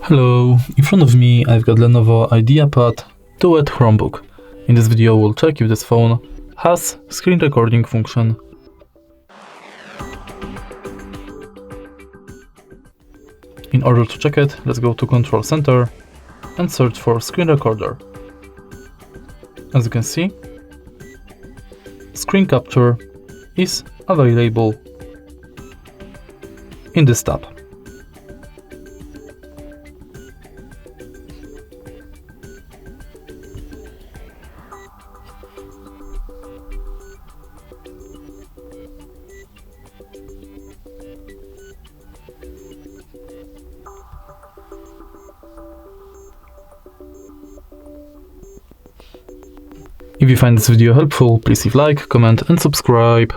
Hello, in front of me I've got Lenovo IdeaPad Duet Chromebook. In this video we'll check if this phone has screen recording function. In order to check it, let's go to Control Center and search for screen recorder. As you can see, screen capture is available in this tab. If you find this video helpful, please leave a like, comment and subscribe.